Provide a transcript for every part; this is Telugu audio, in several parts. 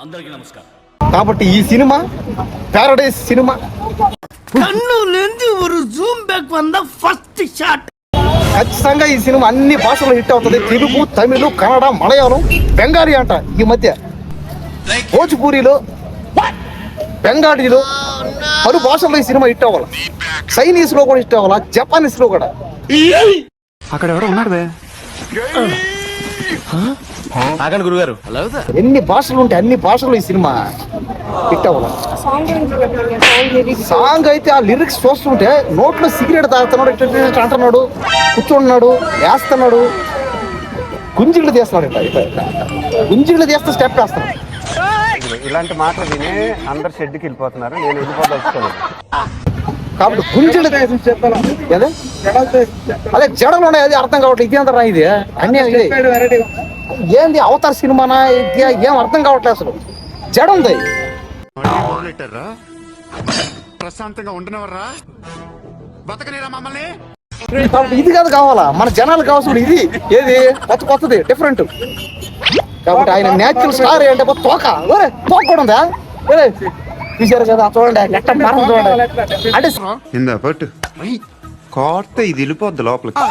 అందరికీ నమస్కారం. కాబట్టి ఈ సినిమా ప్యారడైస్ సినిమా కన్నులేంది ఒక జూమ్ బ్యాక్ వంద ఫస్ట్ షాట్. ఖచ్చితంగా ఈ సినిమా అన్ని భాషల్లో హిట్ అవుతుంది. తెలుగు, తమిళ, కన్నడ, మలయాళం, బెంగాలీ అంట. ఈ మధ్య భోజ్పూరిలో, బెంగాలీలో పలు భాషల్లో ఈ సినిమా హిట్ అవ్వాలి. చైనీస్ లో కూడా హిట్ అవ్వాలా, జపానీస్ లో కూడా. అక్కడ ఎవరో ఉన్నాడు బే. ఆగండి గురుగారు. ఎన్ని భాషలు ఉంటే అన్ని భాషల్లో ఈ సినిమా హిట్ అవ్వాలి. సాంగ్ అయితే ఆ లిరిక్స్ చూస్తుంటే నోట్లో సిగరెట్ తాగుతున్నాడు, ఇట్లా అంటున్నాడు, కూర్చుంటున్నాడు, వేస్తున్నాడు, గుంజిళ్ళు తీస్తున్నాడు. గుంజిళ్ళు తీస్తే స్టెప్ వేస్తున్నాడు. ఇలాంటి మాటలు విని అందరు షెడ్కి వెళ్ళిపోతున్నారు. నేను వెళ్ళిపోదలుచుకోలేదు. కాబట్టి గుంజిళ్ళు అదే జడలు ఉన్నాయి. అది అర్థం కావట్లేదు. ఇది అంటారా ఇది అన్ని ఏంది అవతార్ సినిమానా ఏం అర్థం కావట్లేదు. అసలు జడ ఉంది. ప్రశాంతంగా ఉండనవర్రా, బతకనేరా మమ్మల్ని. కాబట్టి ఇది కాదు కావాలా, మన జనాలు కావాల్సిన ఇది ఏది కొత్తది డిఫరెంట్. కాబట్టి ఆయన న్యాచురల్ స్టార్ అంటే తోక కూడా ఉందా చూసారు కదా, చూడండి ఎట్ట మరం చూడండి. అంటే ఇందా పట్టు కోర్త ఇది వెళ్ళిపోద్ది లోపలికి.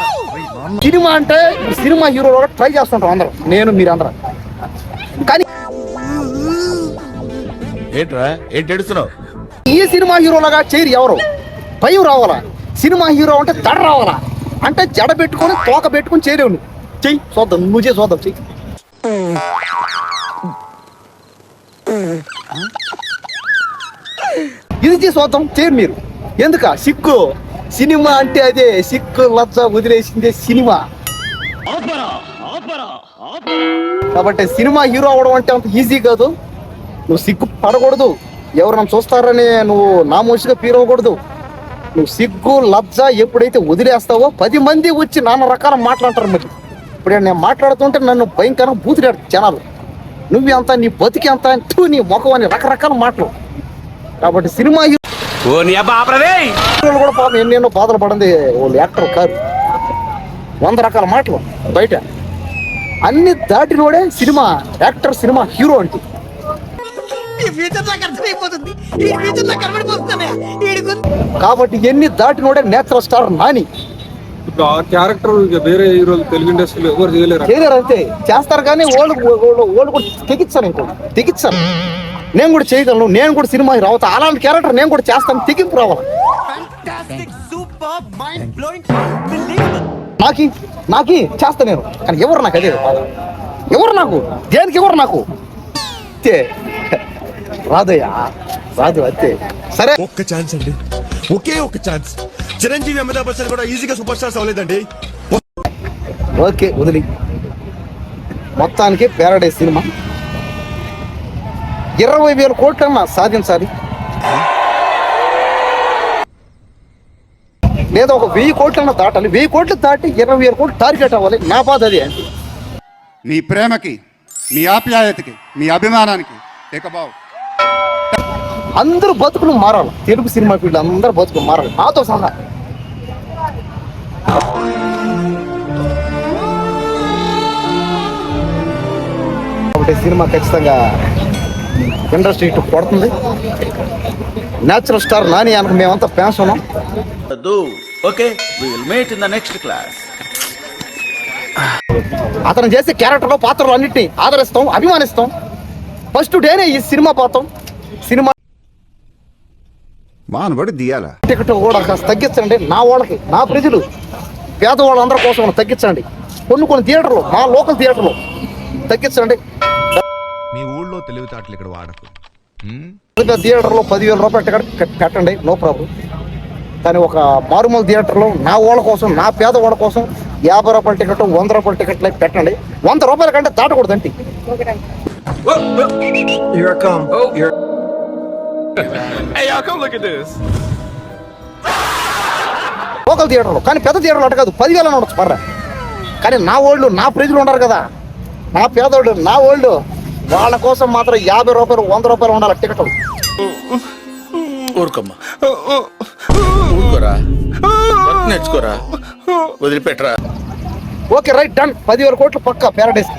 సినిమా అంటే సినిమా హీరో ట్రై చేస్తుంటాం అందరం, నేను మీరు అందరం. కానీ ఏంట్రా ఏంటి ఏడుస్తున్నావు? ఈ సినిమా హీరోలాగా చేయరు ఎవరు. భయం రావాలా. సినిమా హీరో అంటే దడ రావాలా. అంటే జడ పెట్టుకొని తోక పెట్టుకొని చేయలేవు. నువ్వు చెయ్యి చూద్దాం, నువ్వు చేసి చూద్దాం, చెయ్యి. ఇది చేసి చూద్దాం, చేయరు మీరు. ఎందుక సిక్కు సినిమా అంటే అదే. సిక్కు లజ్జ వదిలేసిందే సినిమా. కాబట్టి సినిమా హీరో అవడం అంటే అంత ఈజీ కాదు. నువ్వు సిగ్గు పడకూడదు. ఎవరు నన్ను చూస్తారని నువ్వు నామోషిగా ఫీల్ అవ్వకూడదు. నువ్వు సిగ్గు లజ్జ ఎప్పుడైతే వదిలేస్తావో 10 మంది వచ్చి నాన్న రకాల మాట్లాడతారు. మరి ఇప్పుడు నేను మాట్లాడుతుంటే నన్ను భయంకరంగా బూతులాడు జనాలు. నువ్వు అంత, నీ బతికి అంత, నీ ముఖం అని రకరకాల మాటలు. కాబట్టి సినిమా హీరోలు కూడా పాపం ఎన్నెన్నో బాధలు పడింది. వాళ్ళు యాక్టర్ కాదు, 100 రకాల మాటలు బయట. అన్ని దాటినోడే సినిమా యాక్టర్, సినిమా హీరో అంటే. కాబట్టి ఎన్ని దాటినోడే నేచురల్ స్టార్ నాని. క్యారెక్టర్ వేరే హీరోలు తెలుగు ఇండస్ట్రీలో ఎవరు చేయలేరు. అంతే చేస్తారు. కానీ వాళ్ళు కూడా తెగించాను. తెగించాను. నేను కూడా చేయగలను. నేను కూడా సినిమా హీరో అవుతా. అలాంటి క్యారెక్టర్ నేను కూడా చేస్తాను. తెగింపు రావాలి. నాకి చేస్తా నేను. కానీ ఎవరు నాకు అదే ఎవరు నాకు దేనికి ఎవరు నాకు రాదయ్యా, రాదు. అంతే సరే. ఒక్క ఛాన్స్ అండి, ఒకే ఒక్క ఛాన్స్. చిరంజీవి అమితాబ్ బచ్చన్ కూడా ఈజీగా సూపర్ స్టార్స్ అవ్వలేదండి. ఓకే వదిలి. మొత్తానికి ప్యారడైస్ సినిమా 20,000 కోట్లన్నా సాధించాలి. లేదా ఒక 1000 కోట్లన్నా దాటాలి. 1000 కోట్లు దాటి 20,000 కోట్లు టార్గెట్ అవ్వాలి. నా బాధ అది. మీ ప్రేమకి, మీ ఆప్యాయతకి, మీ అభిమానానికి ఏకబావు. అందరూ బతుకులు మారాలి. తెలుగు సినిమా ఫీల్డ్ అందరూ బతుకులు మారాలి, నాతో సహా. కాబట్టి సినిమా ఖచ్చితంగా ఇండస్ట్రీ ఇటు కొడుతుంది. నేచురల్ స్టార్ నాని అనకు మేమంతా ఫ్యాన్స్ ఉన్నాం. Okay, we will meet in the next class. అతను చేసే క్యారెక్టర్లో, పాత్రలు అన్నింటినీ ఆదరిస్తాం, అభిమానిస్తాం. ఫస్ట్ డేనే ఈ సినిమా పోతాం. సినిమా మానబడి దియాల టికెట్ కూడా కాస్త తగ్గించండి. నా వాళ్ళకి, నా ప్రజలు, పేదవాళ్ళందరి కోసం తగ్గించండి. కొన్ని థియేటర్లు, మా లోకల్ థియేటర్లు తగ్గించండి. మీ ఊళ్ళో తెలివితేటలు ఇక్కడ వాడకు. థియేటర్లో 10,000 రూపాయలు టికెట్ పెట్టండి, నో ప్రాబ్లం. కానీ ఒక మారుమూల థియేటర్లో నా వాళ్ళ కోసం, నా పేదవాళ్ళ కోసం 50 రూపాయల టికెట్, 100 రూపాయల టికెట్లు పెట్టండి. 100 రూపాయల కంటే దాటకూడదండి. లోకల్ థియేటర్లో. కానీ పెద్ద థియేటర్లు అటు కాదు, 10,000 ఉండొచ్చు పర్రా. కానీ నా వాళ్ళు, నా ప్రజలు ఉన్నారు కదా, నా పేదోళ్ళు, నా వాళ్ళు, వాళ్ళ కోసం మాత్రం 50 రూపాయలు, 100 రూపాయలు ఉండాలి టికెట్. ఊరుకోమ్మా, ఊరుకోరా, నేర్చుకోరా, వదిలిపెట్టరా. Okay right, done. 10,000 కోట్లు పక్కా ప్యారడైస్.